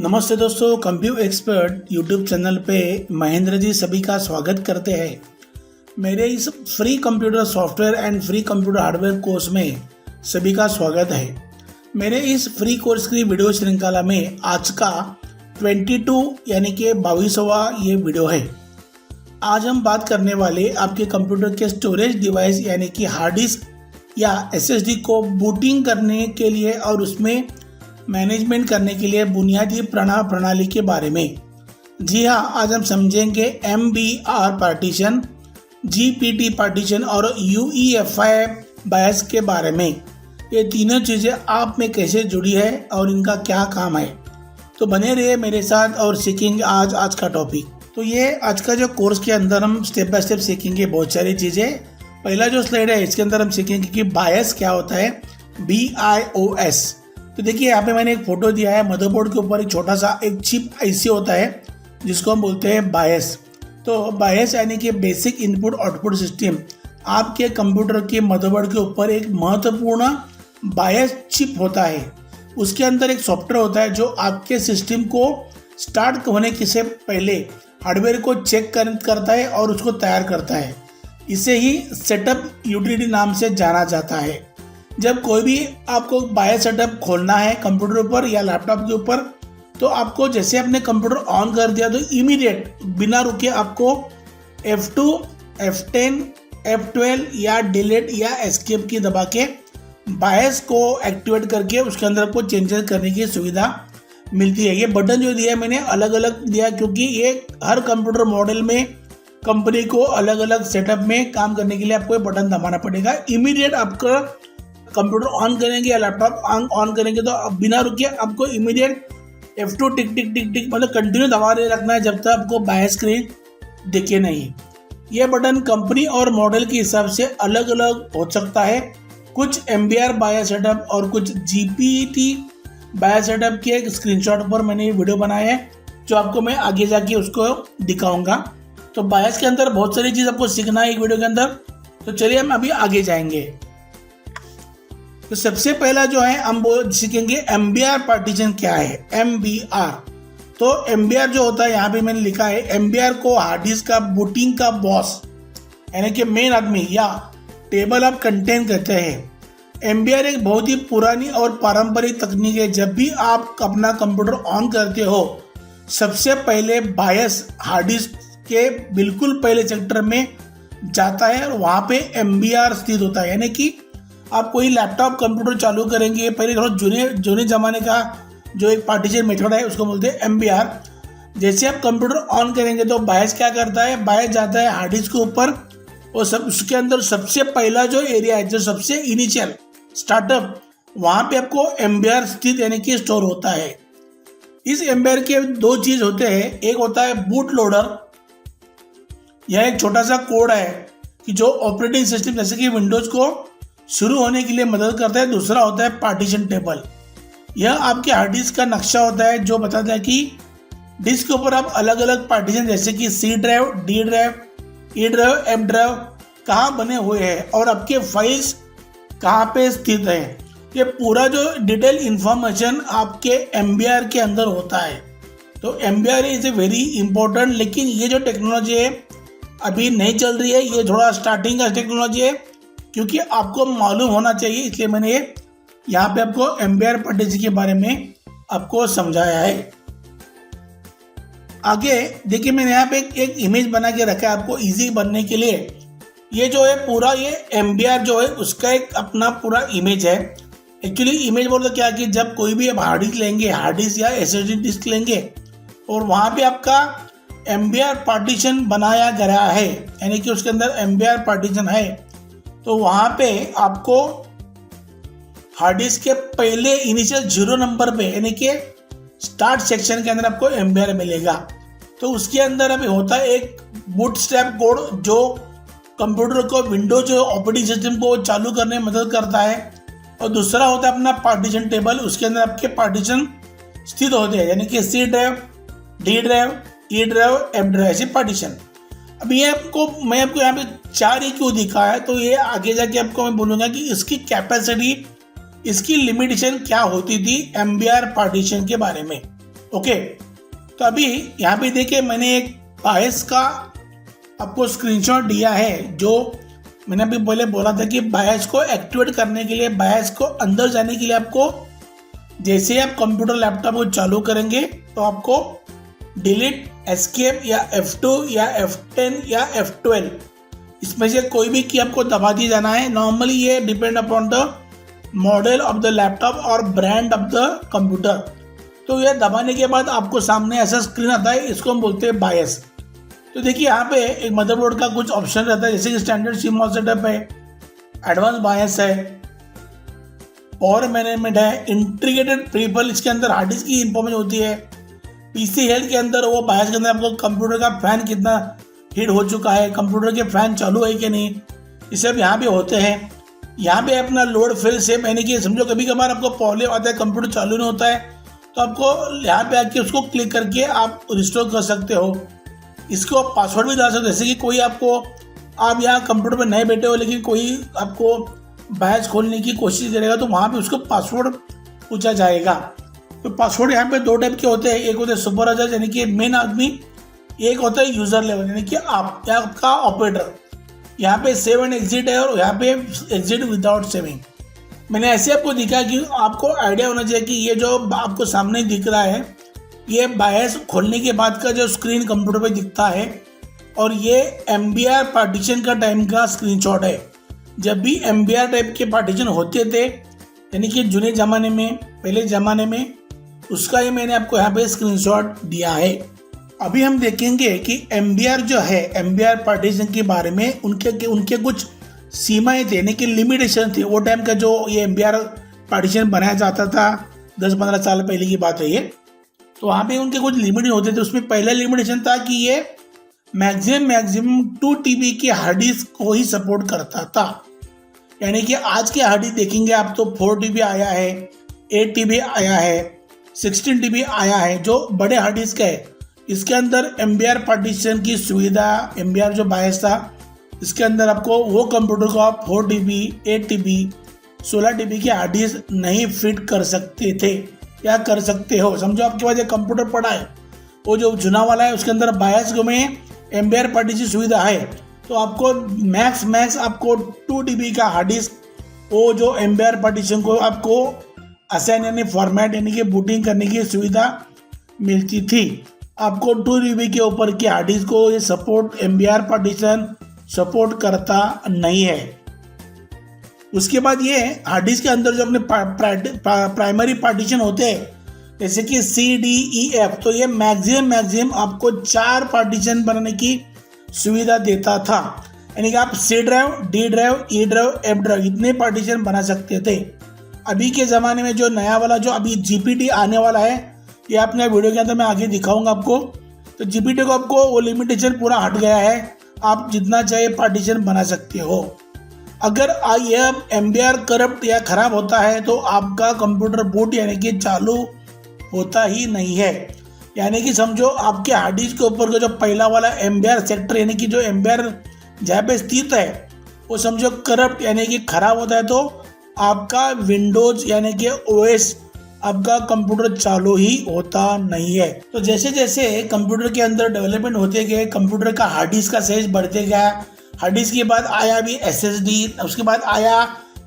नमस्ते दोस्तों, computer expert YouTube channel पे महेंद्र जी सभी का स्वागत करते हैं। मेरे इस free computer software and free computer hardware course में सभी का स्वागत है। मेरे इस फ्री कोर्स की वीडियो श्रृंखला में आज का 22 यानी कि 22वां ये वीडियो है। आज हम बात करने वाले आपके कंप्यूटर के स्टोरेज डिवाइस यानी कि हार्ड डिस्क या SSD को बूटिंग करने के लिए और उसमें मैनेजमेंट करने के लिए बुनियादी प्रणाली के बारे में। जी हाँ, आज हम समझेंगे MBR पार्टीशन, GPT पार्टीशन और UEFI बायस के बारे में। ये तीनों चीज़ें आप में कैसे जुड़ी है और इनका क्या काम है, तो बने रहिए मेरे साथ और सीखेंगे आज का टॉपिक। तो ये आज का जो कोर्स के अंदर हम स्टेप बाय स्टेप सीखेंगे बहुत सारी चीज़ें। पहला जो स्लाइड है इसके अंदर हम सीखेंगे कि बायस क्या होता है, BIOS। तो देखिए यहाँ पे मैंने एक फोटो दिया है। मदरबोर्ड के ऊपर एक छोटा सा एक चिप IC होता है जिसको हम बोलते हैं बायस। तो बायस यानी कि बेसिक इनपुट आउटपुट सिस्टम। आपके कंप्यूटर के मदरबोर्ड के ऊपर एक महत्वपूर्ण बायस चिप होता है। उसके अंदर एक सॉफ्टवेयर होता है जो आपके सिस्टम को स्टार्ट होने से पहले हार्डवेयर को चेक करता है और उसको तैयार करता है। इसे ही सेटअप यूटिलिटी नाम से जाना जाता है। जब कोई भी आपको बायस सेटअप खोलना है कंप्यूटर पर या लैपटॉप के ऊपर, तो आपको जैसे अपने कंप्यूटर ऑन कर दिया तो इमीडिएट बिना रुके आपको F2, F10, F12 या डिलीट या एस्केप की दबा के बायस को एक्टिवेट करके उसके अंदर को चेंजेस करने की सुविधा मिलती है। ये बटन जो दिया है मैंने अलग अलग दिया क्योंकि ये हर कंप्यूटर मॉडल में कंपनी को अलग अलग सेटअप में काम करने के लिए आपको ये बटन दबाना पड़ेगा। इमीडिएट आपका कंप्यूटर ऑन करेंगे या लैपटॉप ऑन करेंगे तो बिना रुके आपको इमीडिएट F2 टिक टिक टिक टिक मतलब कंटिन्यू दबा रखना है जब तक आपको बायस स्क्रीन दिखे नहीं। यह बटन कंपनी और मॉडल के हिसाब से अलग अलग हो सकता है। कुछ MBR बायस सेटअप और कुछ GPT बायस सेटअप के एक स्क्रीनशॉट पर मैंने ये वीडियो बनाया है जो आपको मैं आगे जाके उसको दिखाऊंगा। तो बायस के अंदर बहुत सारी चीज़ आपको सीखना है एक वीडियो के अंदर। तो चलिए हम अभी आगे जाएंगे। तो सबसे पहला जो है हम वो सीखेंगे MBR पार्टीशन क्या है। MBR तो MBR जो होता है यहाँ पे मैंने लिखा है MBR को हार्ड डिस्क का बूटिंग का बॉस यानी कि मेन आदमी या टेबल ऑफ कंटेंट कहते हैं। MBR एक बहुत ही पुरानी और पारंपरिक तकनीक है। जब भी आप अपना कंप्यूटर ऑन करते हो सबसे पहले बायस हार्ड डिस्क के बिल्कुल पहले सेक्टर में जाता है और वहाँ पे MBR स्थित होता है। यानी कि आप कोई लैपटॉप कंप्यूटर चालू करेंगे, पहले थोड़ा जूने ज़माने का जो एक पार्टीशन मेथड है उसको बोलते हैं MBR। जैसे आप कंप्यूटर ऑन करेंगे तो बायस क्या करता है, बायस जाता है हार्ड डिस्क के ऊपर और उसके अंदर सबसे पहला जो एरिया है, जो सबसे इनिशियल स्टार्टअप, वहाँ पे आपको MBR स्थित यानी कि स्टोर होता है। इस MBR के दो चीज़ होते हैं। एक होता है बूट लोडर, यह एक छोटा सा कोड है कि जो ऑपरेटिंग सिस्टम जैसे कि विंडोज़ को शुरू होने के लिए मदद करता है। दूसरा होता है पार्टीशन टेबल। यह आपके हार्ड डिस्क का नक्शा होता है जो बताता है कि डिस्क के ऊपर आप अलग अलग पार्टीशन जैसे कि C drive, D drive, E drive, F drive कहाँ बने हुए हैं और आपके फाइल्स कहाँ पे स्थित हैं। ये पूरा जो डिटेल इंफॉर्मेशन आपके MBR के अंदर होता है। तो MBR is a very important, लेकिन ये जो टेक्नोलॉजी है अभी नहीं चल रही है। ये थोड़ा स्टार्टिंग का टेक्नोलॉजी है क्योंकि आपको मालूम होना चाहिए, इसलिए मैंने यहाँ पे आपको MBR पार्टीशन के बारे में आपको समझाया है। आगे देखिए मैंने यहाँ पे एक इमेज बना के रखा है आपको इजी बनने के लिए। ये जो है पूरा ये MBR जो है उसका एक अपना पूरा इमेज है। एक्चुअली इमेज बोलते क्या कि जब कोई भी आप हार्ड डिस्क लेंगे, हार्ड डिस्क या SSD डिस्क लेंगे और वहाँ पे आपका MBR पार्टीशन बनाया गया है यानी कि उसके अंदर MBR पार्टीशन है, तो वहाँ पे आपको हार्ड डिस्क के पहले इनिशियल 0 नंबर पे यानी कि स्टार्ट सेक्शन के अंदर आपको MBR मिलेगा। तो उसके अंदर अभी होता है एक बूटस्ट्रैप कोड जो कंप्यूटर को विंडोज ऑपरेटिंग सिस्टम को चालू करने में मदद करता है, और दूसरा होता है अपना पार्टीशन टेबल। उसके अंदर आपके पार्टीशन स्थित होते हैं यानी कि C drive, D drive, E drive, F drive ऐसे पार्टीशन। अब ये मैं आपको यहाँ पे 4 ही क्यों दिखाया है, तो ये आगे जाके आपको मैं बोलूँगा कि इसकी कैपेसिटी, इसकी लिमिटेशन क्या होती थी MBR पार्टीशन के बारे में। ओके, तो अभी यहाँ पे देखिए मैंने एक बायस का आपको स्क्रीनशॉट दिया है। जो मैंने अभी पहले बोला था कि बायस को एक्टिवेट करने के लिए, बायस को अंदर जाने के लिए आपको जैसे आप कंप्यूटर लैपटॉप को चालू करेंगे तो आपको डिलीट, एस्केप या F2 या F10 या F12 इसमें से कोई भी की आपको दबा दी जाना है। नॉर्मली ये depend upon the model of the laptop और ब्रांड ऑफ द कंप्यूटर। तो ये दबाने के बाद आपको सामने ऐसा स्क्रीन आता है, इसको हम बोलते हैं बायस। तो देखिए यहाँ पे एक मदरबोर्ड का कुछ ऑप्शन रहता है, जैसे कि स्टैंडर्ड CMOS सेटअप है, एडवांस बायस है, पावर मैनेजमेंट है, इंटीग्रेटेड प्रीफल, इसके अंदर हार्ड डिस्क की इंफॉर्मेशन होती है, PC हेल्थ के अंदर वो बायस के अंदर आपको कंप्यूटर का फैन कितना हीट हो चुका है, कंप्यूटर के फैन चालू है कि नहीं, ये सब यहाँ पे होते हैं। यहाँ पे अपना लोड फेल सेव, यानी कि समझो कभी कभार आपको प्रॉब्लम आता है, कंप्यूटर चालू नहीं होता है, तो आपको यहाँ पे आके उसको क्लिक करके आप रिस्टोर कर सकते हो। इसको आप पासवर्ड भी डाल सकते हो, जैसे कि कोई आपको, आप यहाँ कंप्यूटर पर नहीं बैठे हो लेकिन कोई आपको बायस खोलने की कोशिश करेगा तो वहाँ पे उसको पासवर्ड पूछा जाएगा। तो पासवर्ड यहाँ पे दो टाइप के होते हैं, एक होते हैं सुपरवाइजर यानी कि मेन आदमी, एक होता है यूजर लेवल यानी कि आपका ऑपरेटर। यहाँ पे सेव एंड एग्जिट है और यहाँ पे एग्जिट विदाउट सेविंग। मैंने ऐसे आपको दिखा कि आपको आइडिया होना चाहिए कि ये जो आपको सामने दिख रहा है ये बायस खोलने के बाद का जो स्क्रीन कंप्यूटर पे दिखता है, और ये MBR पार्टीशन का टाइम का स्क्रीनशॉट है। जब भी MBR टाइप के पार्टीशन होते थे यानी कि जुने ज़माने में, पहले ज़माने में, उसका ही मैंने आपको यहाँ पे स्क्रीनशॉट दिया है। अभी हम देखेंगे कि MBR जो है, MBR पार्टीशन के बारे में उनके कुछ सीमाएं थे, यानी कि लिमिटेशन थी। वो टाइम का जो ये MBR पार्टीशन बनाया जाता था 10-15 साल पहले की बात है ये, तो वहाँ पे उनके कुछ लिमिटेशन होते थे। उसमें पहला लिमिटेशन था कि ये मैक्सिमम 2 TB की हार्ड डिस्क को ही सपोर्ट करता था। यानी कि आज के हार्ड डिस्क देखेंगे आप तो 4 TB आया है, 8 TB आया है, 16 TB आया है, जो बड़े हार्ड डिस्क है। इसके अंदर MBR पार्टीशन की सुविधा, MBR जो बायस था, इसके अंदर आपको वो कंप्यूटर को आप 4 TB, 8 TB, 16 TB की हार्ड डिस्क नहीं फिट कर सकते थे या कर सकते हो। समझो आपके पास एक कंप्यूटर पड़ा है, वो जो चुनाव वाला है, उसके अंदर बायस में MBR पार्टीशन सुविधा है, तो आपको मैक्स आपको 2 TB का हार्ड डिस्क, वो जो MBR पार्टीशन को आपको असाइन यानी फॉर्मेट यानी कि बूटिंग करने की सुविधा मिलती थी। आपको 2 TB के ऊपर की हार्ड डिस्क को ये सपोर्ट, MBR पार्टीशन सपोर्ट करता नहीं है। उसके बाद ये हार्ड डिस्क के अंदर जो अपने प्राइमरी पार्टीशन होते हैं, जैसे कि C-D-E-F, तो ये मैक्सिमम आपको 4 पार्टीशन बनाने की सुविधा देता था। यानी कि आप C drive, D drive, E drive, F drive इतने पार्टीशन बना सकते थे। अभी के ज़माने में जो नया वाला जो अभी GPT आने वाला है, ये अपने वीडियो के अंदर मैं आगे दिखाऊंगा आपको। तो GPT को आपको वो लिमिटेशन पूरा हट गया है, आप जितना चाहे पार्टीशन बना सकते हो। अगर यह MBR करप्ट या ख़राब होता है तो आपका कंप्यूटर बूट यानी कि चालू होता ही नहीं है। यानी कि समझो आपके हार्ड डिस्क के ऊपर का जो पहला वाला MBR सेक्टर यानी कि जो MBR जहाँ पे स्थित है वो समझो करप्ट यानी कि ख़राब होता है, तो आपका विंडोज यानी कि OS आपका कंप्यूटर चालू ही होता नहीं है। तो जैसे जैसे कंप्यूटर के अंदर डेवलपमेंट होते गए, कंप्यूटर का हार्ड डिस्क का साइज बढ़ते गया। हार्ड डिस्क के बाद आया भी SSD, उसके बाद आया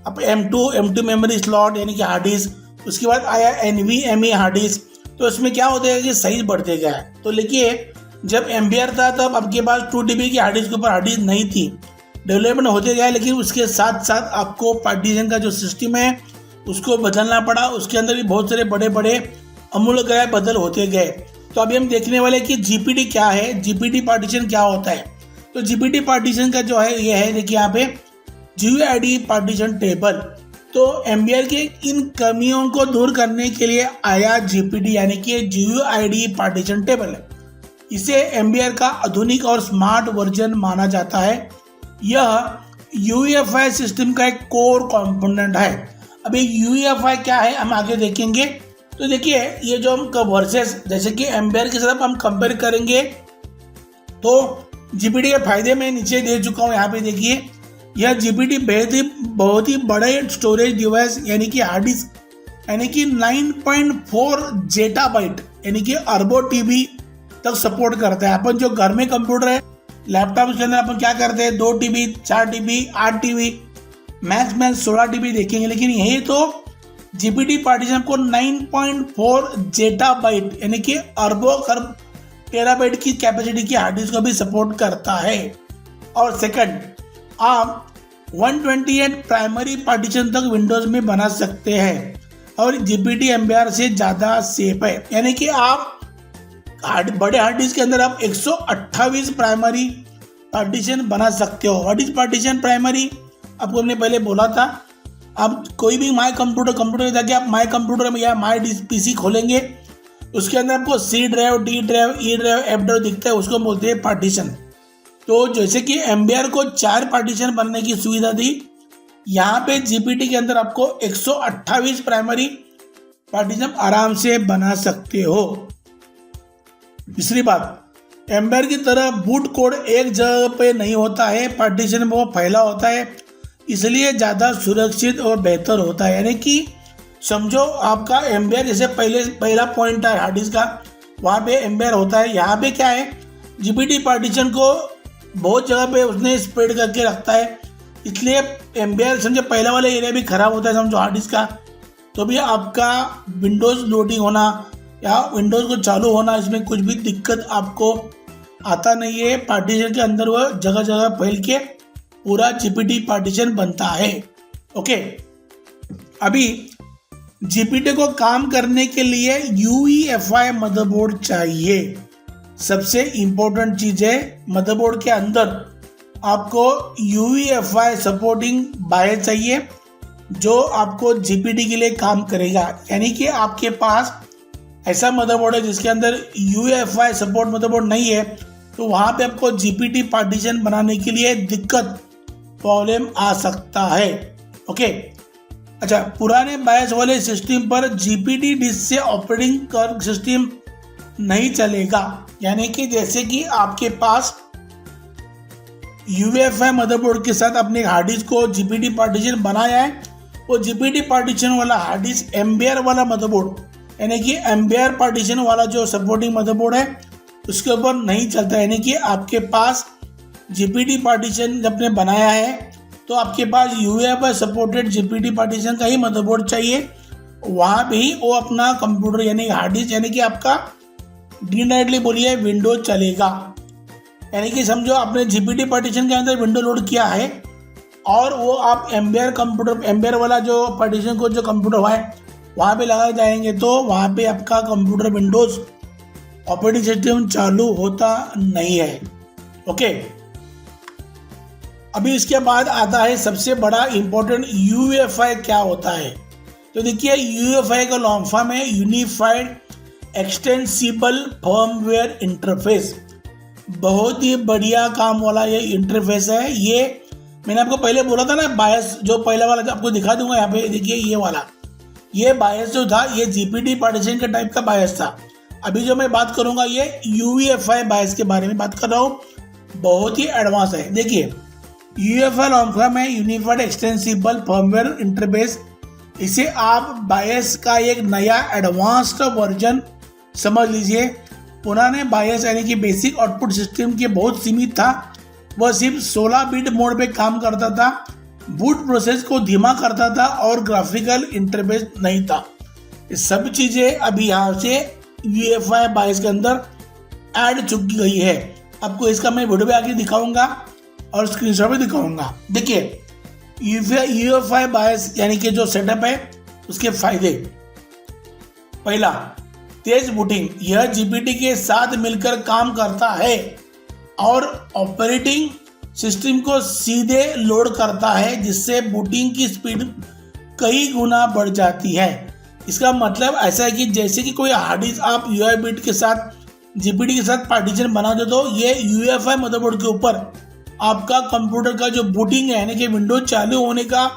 अब M2 मेमोरी स्लॉट यानी कि हार्ड डिस्क, उसके बाद आया NVMe हार्ड डिस्क। तो इसमें क्या होता है कि साइज बढ़ते गया। तो देखिए जब MBR था तब आपके पास 2 TB की हार्ड डिस्क के ऊपर हार्ड डिस्क नहीं थी। डेवलपमेंट होते गया, लेकिन उसके साथ साथ आपको पार्टीशन का जो सिस्टम है उसको बदलना पड़ा। उसके अंदर भी बहुत सारे बड़े बड़े अमूलग्राह बदल होते गए। तो अभी हम देखने वाले कि GPT क्या है, GPT पार्टीशन क्या होता है। तो GPT पार्टीशन का जो है ये है, देखिए यहाँ पे GUID पार्टीशन टेबल। तो MBR के इन कमियों को दूर करने के लिए आया GPT यानी कि GUID पार्टीशन टेबल। इसे MBR का आधुनिक और स्मार्ट वर्जन माना जाता है। यह UEFI सिस्टम का एक कोर कंपोनेंट है। अभी UEFI क्या है हम आगे देखेंगे। तो देखिए ये जो हम वर्सेस जैसे कि MBR के साथ हम कंपेयर करेंगे तो GPT के फायदे मैं नीचे दे चुका हूँ। यहाँ पे देखिए यह GPT बहुत ही बड़े स्टोरेज डिवाइस यानी कि हार्ड डिस्क यानी कि 9.4 जेटाबाइट यानी कि अरबों टीबी तक सपोर्ट करता है। अपन जो घर में कंप्यूटर है, लैपटॉप के अंदर अपन क्या करते हैं, 2 TB, 4 TB, 8 TB, max 16 TB देखेंगे। लेकिन यही तो जीपीटी पार्टीशन को 9.4 जेटाबाइट यानी कि अरबों खरब टेराबाइट की कैपेसिटी की हार्ड डिस्क को भी सपोर्ट करता है। और सेकंड, आप 128 प्राइमरी पार्टीशन तक विंडोज में बना सकते हैं और जीपीटी एमबीआर से ज़्यादा सेफ है। यानी कि आप बड़े हार्ड डिस्क के अंदर आप 128 प्राइमरी पार्टीशन बना सकते हो। What is partition primary? आपको हमने पहले बोला था। आप कोई भी माई कंप्यूटर जाके आप माई कंप्यूटर में या माई पीसी खोलेंगे, उसके अंदर आपको C drive, D drive, E drive, F drive दिखता है, उसको बोलते हैं पार्टीशन। तो जैसे कि एमबीआर को 4 पार्टीशन बनने की सुविधा थी, यहाँ पे जीपीटी के अंदर आपको 128 प्राइमरी पार्टीशन आराम से बना सकते हो। तीसरी बात, एमबीआर की तरह बूट कोड एक जगह पे नहीं होता है, पार्टीशन में वो फैला होता है, इसलिए ज़्यादा सुरक्षित और बेहतर होता है। यानी कि समझो आपका एमबीआर जैसे पहला पॉइंट है हार्ड डिस्क का, वहाँ पे एमबीआर होता है। यहाँ पे क्या है, जीपीटी पार्टीशन को बहुत जगह पे उसने स्प्रेड करके रखता है, इसलिए एमबीआर समझो पहला वाला एरिया भी खराब होता है समझो हार्ड डिस्क का, तो भी आपका विंडोज़ लोडिंग होना या विंडोज़ को चालू होना, इसमें कुछ भी दिक्कत आपको आता नहीं है। पार्टीशन के अंदर वो जगह जगह फैल के पूरा जीपीटी पार्टीशन बनता है। ओके, अभी जीपीटी को काम करने के लिए यूईएफआई मदरबोर्ड चाहिए। सबसे इम्पोर्टेंट चीज़ है, मदरबोर्ड के अंदर आपको यूईएफआई सपोर्टिंग बायस चाहिए जो आपको जीपीटी के लिए काम करेगा। यानी कि आपके पास ऐसा मदरबोर्ड है जिसके अंदर यूईएफआई सपोर्ट मदरबोर्ड नहीं है, तो वहाँ पे आपको जीपीटी पार्टीशन बनाने के लिए दिक्कत, प्रॉब्लम आ सकता है। ओके, अच्छा, पुराने बायस वाले सिस्टम पर जीपीटी डिस्क से ऑपरेटिंग कर सिस्टम नहीं चलेगा। यानी कि जैसे कि आपके पास यूईएफआई मदरबोर्ड के साथ अपने हार्ड डिस्क को जीपीटी पार्टीशन बनाया है, वो जीपीटी पार्टीशन वाला हार्ड डिस्क एमबीआर वाला मदरबोर्ड यानी कि एमबीआर पार्टीशन वाला जो सपोर्टिंग मदरबोर्ड है उसके ऊपर नहीं चलता। यानी कि आपके पास जीपीटी पार्टीशन जब ने बनाया है तो आपके पास यूईएफआई सपोर्टेड जीपीटी पार्टीशन का ही मदरबोर्ड चाहिए, वहाँ भी वो अपना कंप्यूटर यानी हार्ड डिस्क यानी कि आपका डायरेक्टली बोलिए विंडोज चलेगा। यानी कि समझो आपने जीपीटी पार्टीशन के अंदर विंडो लोड किया है और वो आप एमबीआर वाला जो पार्टीशन को जो कंप्यूटर हुआ है वहाँ पे लगाए जाएंगे, तो वहाँ पे आपका कंप्यूटर विंडोज ऑपरेटिंग सिस्टम चालू होता नहीं है। ओके, अभी इसके बाद आता है सबसे बड़ा इंपॉर्टेंट, यूईएफआई क्या होता है। तो देखिए, यूईएफआई का लॉन्ग फॉर्म है यूनिफाइड एक्सटेंसिबल फर्मवेयर इंटरफेस। बहुत ही बढ़िया काम वाला ये इंटरफेस है। ये मैंने आपको पहले बोला था ना, बायस जो पहला वाला आपको दिखा दूंगा यहाँ पे, देखिए ये वाला, ये बायस जो था ये जीपीटी पार्टीशन के टाइप का बायस था। अभी जो मैं बात करूंगा ये यूईएफआई बायस के बारे में बात कर रहा हूँ, बहुत ही एडवांस है। देखिए, यूईएफआई लॉन्ग फॉर्म है यूनिफाइड एक्सटेंसिबल फर्मवेयर इंटरफेस। इसे आप बायस का एक नया एडवांस्ड वर्जन समझ लीजिए। पुराने बायस यानी कि बेसिक आउटपुट सिस्टम के बहुत सीमित था, वह सिर्फ 16 बिट मोड पे काम करता था, बूट प्रोसेस को धीमा करता था और ग्राफिकल इंटरफेस नहीं था। ये सब चीज़ें अभी यहाँ से यूईएफआई बायस के अंदर ऐड चुकी गई है। आपको इसका मैं वीडियो में आगे दिखाऊंगा और स्क्रीनशॉट भी दिखाऊंगा। देखिए, यूईएफआई बायस यानी कि जो सेटअप है उसके फायदे, पहला, तेज बूटिंग। यह जीपीटी के साथ मिलकर काम करता है और ऑपरेटिंग सिस्टम को सीधे लोड करता है, जिससे बूटिंग की स्पीड कई गुना बढ़ जाती है। इसका मतलब ऐसा है कि जैसे कि कोई हार्ड डिस्क आप यूआई बिट के साथ जीपीटी के साथ पार्टीशन बना दो, तो ये यूईएफआई मदरबोर्ड के ऊपर आपका कंप्यूटर का जो बूटिंग है यानी कि विंडोज चालू होने का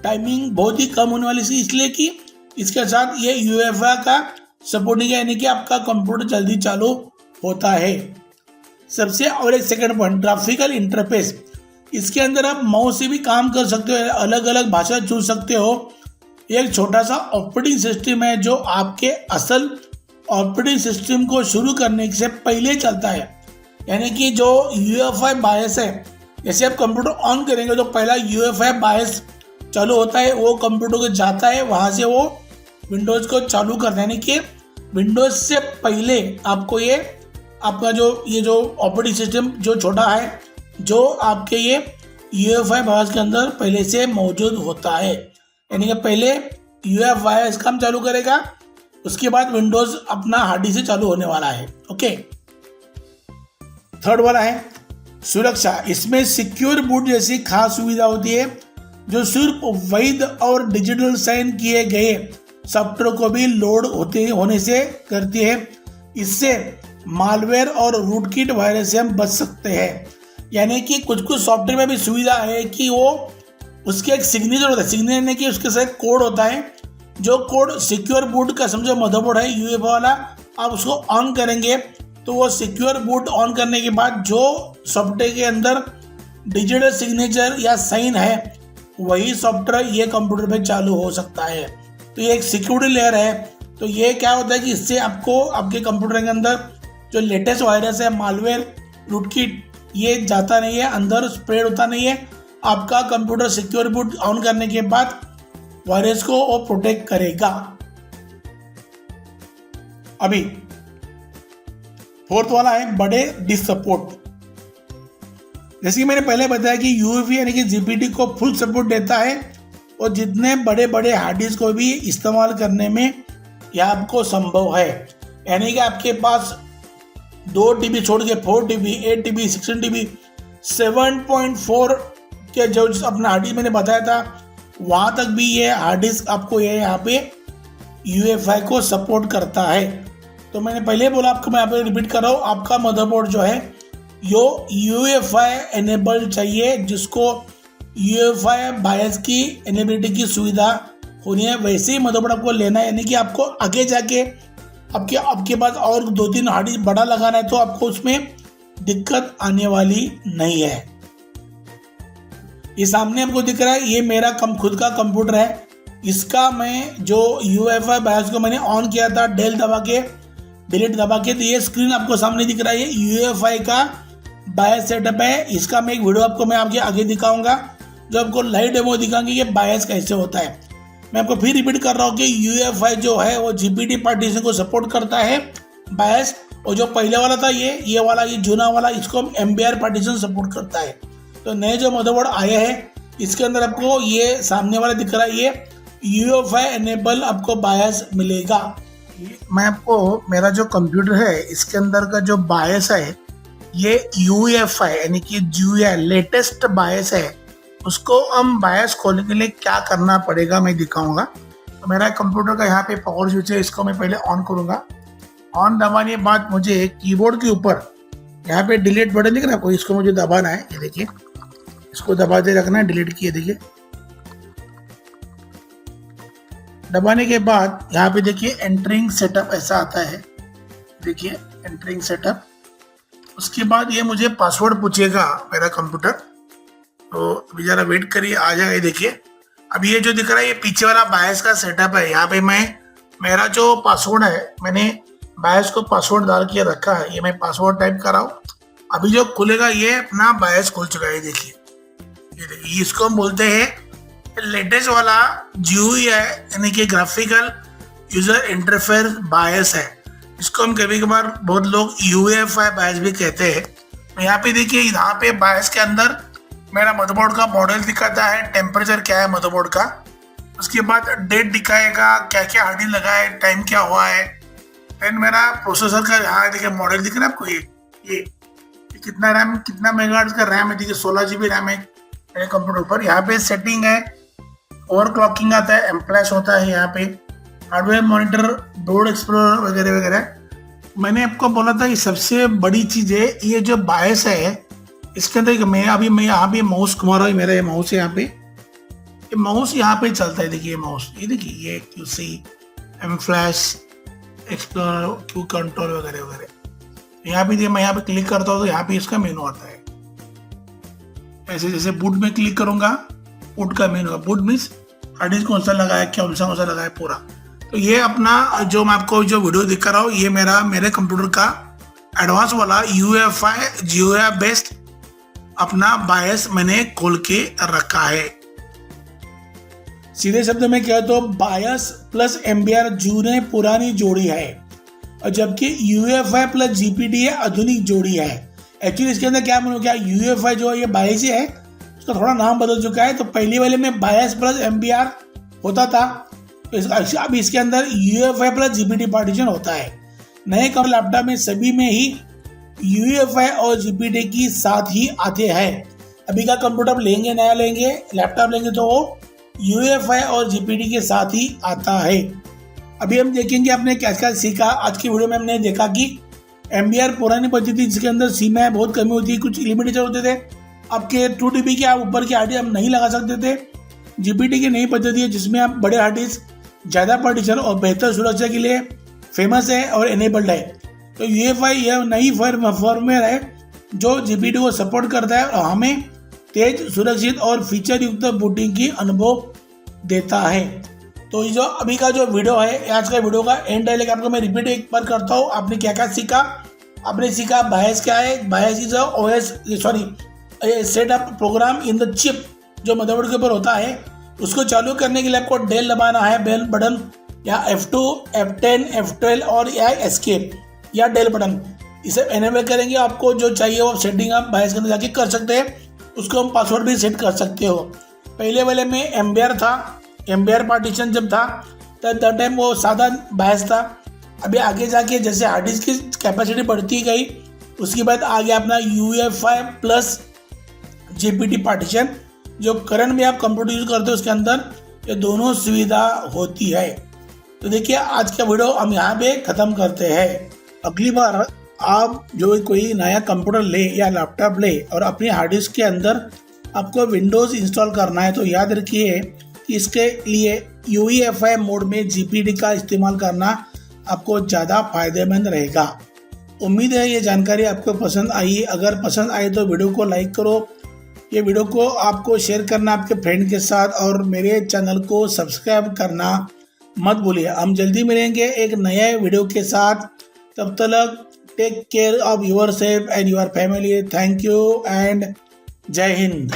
टाइमिंग बहुत ही कम होने वाली थी, इसलिए कि इसके साथ ये यूईएफआई का सपोर्टिंग है यानी कि आपका कंप्यूटर जल्दी चालू होता है। सबसे और एक सेकंड पॉइंट, ग्राफिकल इंटरफेस। इसके अंदर आप माउस से भी काम कर सकते हो, अलग अलग भाषा चुन सकते हो। एक छोटा सा ऑपरेटिंग सिस्टम है जो आपके असल ऑपरेटिंग सिस्टम को शुरू करने से पहले चलता है। यानी कि जो UEFI बायस है, जैसे आप कंप्यूटर ऑन करेंगे तो पहला UEFI बायस चालू होता है, वो कंप्यूटर को जाता है, वहाँ से वो विंडोज़ को चालू करता है। यानी कि विंडोज़ से पहले आपको ये आपका जो ऑपरेटिंग सिस्टम जो छोटा है, जो आपके ये UEFI बायस के अंदर पहले से मौजूद होता है। यानी कि पहले UEFI बायस काम चालू करेगा, उसके बाद विंडोज़ अपना हार्ड डिस्क से चालू होने वाला है। ओके, थर्ड वाला है सुरक्षा। इसमें सिक्योर बूट जैसी खास सुविधा होती है जो सिर्फ वैध और डिजिटल साइन किए गए सॉफ्टवेयर को भी लोड होने से करती है। इससे मालवेयर और रूटकिट वायरस से हम बच सकते हैं। यानी कि कुछ सॉफ्टवेयर में भी सुविधा है कि वो उसके एक सिग्नेचर होता है, सिग्नेचर यानी कि उसके साथ कोड होता है, जो कोड सिक्योर बूट का समझो मदरबोर्ड है UEFI वाला, आप उसको ऑन करेंगे तो वो सिक्योर बूट ऑन करने के बाद जो सॉफ्टवेयर के अंदर डिजिटल सिग्नेचर या साइन है वही सॉफ्टवेयर ये कंप्यूटर पे चालू हो सकता है। तो ये एक सिक्योरिटी लेयर है। तो ये क्या होता है कि इससे आपको आपके कंप्यूटर के अंदर जो लेटेस्ट वायरस है, मालवेयर, रूटकिट, ये जाता नहीं है, अंदर स्प्रेड होता नहीं है। आपका कंप्यूटर सिक्योर बूट ऑन करने के बाद वायरस को वो प्रोटेक्ट करेगा। अभी फोर्थ वाला है बड़े डिस्क सपोर्ट। जैसे कि मैंने पहले बताया कि UEFI यानी कि GPT को फुल सपोर्ट देता है और जितने बड़े बड़े हार्ड डिस्क को भी इस्तेमाल करने में यह आपको संभव है। यानी कि आपके पास 2 TB छोड़ के 4 TB, 8 TB, 16 TB, 7.4 के जो अपना हार्ड डिस्क मैंने बताया था, वहाँ तक भी ये हार्ड डिस्क आपको ये यहाँ पे UEFI को सपोर्ट करता है। तो मैंने पहले बोला आपको, मैं यहाँ पे रिपीट कर रहा हूँ, आपका मदरबोर्ड जो है यो UEFI एनेबल चाहिए, जिसको UEFI बायस की एनेबिलिटी की सुविधा होनी है। वैसे ही मदरबोर्ड आपको लेना है। यानी कि आपको आगे जाके आपके पास और 2-3 हार्ड डिस्क बड़ा लगाना है तो आपको उसमें दिक्कत आने वाली नहीं है। ये सामने आपको दिख रहा है, ये मेरा खुद का कंप्यूटर है। इसका मैं जो UEFI बायस को मैंने ऑन किया था डिलीट दबा के, तो ये स्क्रीन आपको सामने दिख रहा है। ये UEFI का बायस सेटअप है। इसका मैं एक वीडियो आपको मैं आपके आगे दिखाऊंगा, जो आपको लाइव डेमो दिखाएंगे कि बायस कैसे होता है। मैं आपको फिर रिपीट कर रहा हूँ कि UEFI जो है वो GPT पार्टीशन को सपोर्ट करता है बायस, और जो पहले वाला था ये वाला, ये जूना वाला, इसको MBR पार्टीशन सपोर्ट करता है। तो नए जो मदरबोर्ड आए हैं इसके अंदर आपको ये सामने वाला दिख रहा है, ये UEFI एनेबल आपको बायस मिलेगा। मैं आपको मेरा जो कंप्यूटर है इसके अंदर का जो बायस है ये UEFI यानी कि जो लेटेस्ट बायस है, उसको हम बायस खोलने के लिए क्या करना पड़ेगा मैं दिखाऊंगा। तो मेरा कंप्यूटर का यहाँ पे पावर स्विच है, इसको मैं पहले ऑन करूँगा। ऑन दबाने के बाद मुझे कीबोर्ड के ऊपर यहाँ पे डिलीट बटन दिख रहा है आपको, इसको मुझे दबाना है। ये देखिए, इसको दबाते रखना है, डिलीट किए देखिए। दबाने के बाद यहाँ पे देखिए एंटरिंग सेटअप ऐसा आता है, देखिए एंटरिंग सेटअप। उसके बाद ये मुझे पासवर्ड पूछेगा मेरा कंप्यूटर, तो अभी जरा वेट करिए, आ जाएगा। देखिए अब ये जो दिख रहा है ये पीछे वाला बायस का सेटअप है। यहाँ पे मेरा जो पासवर्ड है, मैंने बायस को पासवर्ड डाल के रखा है, ये मैं पासवर्ड टाइप कर रहा हूँ। अभी जो खुलेगा ये अपना बायस खुल चुका है। देखिए ये देखिए, इसको हम बोलते हैं लेटेस्ट वाला GUI है, यानी कि ग्राफिकल यूजर इंटरफेस बायस है। इसको हम कभी कभार बहुत लोग UEFI बायस भी कहते हैं। यहाँ पे देखिए, यहाँ पे बायस के अंदर मेरा मदरबोर्ड का मॉडल दिखाता है, टेम्परेचर क्या है मदरबोर्ड का, उसके बाद डेट दिखाएगा, क्या क्या हार्ड डिस्क लगा है, टाइम क्या हुआ है। देन मेरा प्रोसेसर का यहाँ देखिए मॉडल दिख रहा है आपको, ये कितना रैम, कितना मेगाहर्ट्ज का रैम है। देखिए 16 GB रैम है मेरे कंप्यूटर पर। यहाँ पे सेटिंग है, ओवरक्लॉकिंग आता है, एम्प्लैश होता है यहाँ पे, हार्डवेयर मॉनिटर, बोर्ड एक्सप्लोरर वगैरह वगैरह। मैंने आपको बोला था ये सबसे बड़ी चीज़ है, ये जो बायस है इसके अंदर मैं यहाँ पे माउस घुमा रहा हूँ, मेरा ये माउस है यहाँ पे, ये माउस यहाँ पे चलता है। देखिए माउस, ये देखिए, ये QC, एम्फ्लैश, एक्सप्लोरर, क्यू कंट्रोल वगैरह वगैरह। यहाँ पे मैं यहाँ पे क्लिक करता हूँ तो यहाँ पे इसका मेनू आता है। ऐसे जैसे बूट में क्लिक करूंगा, बूट का मेनू, बूट मीन्स हार्ड डिस्क कौन सा लगा है, कौन सा लगा है पूरा। तो ये अपना जो मैं आपको जो वीडियो दिखा रहा हूँ, ये मेरे कंप्यूटर का एडवांस वाला UEFI जियो बेस्ड अपना बायस मैंने खोल के रखा है। सीधे शब्द में कह तो बायस प्लस MBR जूने पुरानी जोड़ी है, और जबकि UEFI प्लस GPD है आधुनिक जोड़ी है। एक्चुअली इसके अंदर क्या मालूम, क्या UEFI जो ये बायस ही है, उसका थोड़ा नाम बदल चुका है। तो पहले वाले में बायस प्लस MBR होता था, तो अब इसके अंदर UEFI प्लस GPD पार्टीशन होता है। नए कंप्यूटर लैपटॉप में सभी में ही UEFI और GPD की साथ ही आते हैं। अभी का कंप्यूटर लेंगे, नया लेंगे, लैपटॉप लेंगे तो वो UEFI और GPD के साथ ही आता है। अभी हम देखेंगे आपने क्या क्या सीखा। आज की वीडियो में हमने देखा कि MBR पुरानी पद्धति जिसके अंदर सीमाएं बहुत कमी होती है, कुछ लिमिटेशन होते थे, आपके 2 TB के आप ऊपर की हार्ड डिस्क हम नहीं लगा सकते थे। GPD की नई पद्धति है जिसमें आप बड़े हार्ड डिस्क, ज़्यादा पार्टीशन और बेहतर सुरक्षा के लिए फेमस है और एनेबल्ड है। तो UEFI यह नई फॉर्मवेयर है जो GPD को सपोर्ट करता है और हमें तेज, सुरक्षित और फीचर युक्त बूटिंग की अनुभव देता है। तो ये जो अभी का जो वीडियो है, आज का वीडियो का एंड है, लेकिन आपको मैं रिपीट एक बार करता हूँ। आपने क्या क्या सीखा? आपने सीखा बायस क्या है। BIOS is setup program in the chip, जो मदरबोर्ड के ऊपर होता है। उसको चालू करने के लिए आपको डेल दबाना है, बेल बटन, या F2, F10, F12 और या एस्केप या डेल बटन। इसे एनेबल करेंगे, आपको जो चाहिए वो सेटिंग आप बायस के अंदर जाके कर सकते हैं। उसको हम पासवर्ड भी सेट कर सकते हो। पहले वाले में MBR था, MBR पार्टीशन जब था तब टाइम वो सादा बायस था। अभी आगे जाके जैसे हार्ड डिस्क की कैपेसिटी बढ़ती गई, उसके बाद आ गया अपना UEFI प्लस GPD पार्टीशन, जो करंट में आप कंप्यूटर यूज करते हो उसके अंदर ये दोनों सुविधा होती है। तो देखिए आज का वीडियो हम यहाँ पे ख़त्म करते हैं। अगली बार आप जो कोई नया कंप्यूटर ले या लैपटॉप ले और अपनी हार्ड डिस्क के अंदर आपको विंडोज़ इंस्टॉल करना है, तो याद रखिए कि इसके लिए UEFI मोड में GPD का इस्तेमाल करना आपको ज़्यादा फायदेमंद रहेगा। उम्मीद है ये जानकारी आपको पसंद आई। अगर पसंद आई तो वीडियो को लाइक करो, ये वीडियो को आपको शेयर करना आपके फ्रेंड के साथ, और मेरे चैनल को सब्सक्राइब करना मत भूलिए। हम जल्दी मिलेंगे एक नए वीडियो के साथ। तब तक take care of yourself and your family. Thank you and Jai Hind.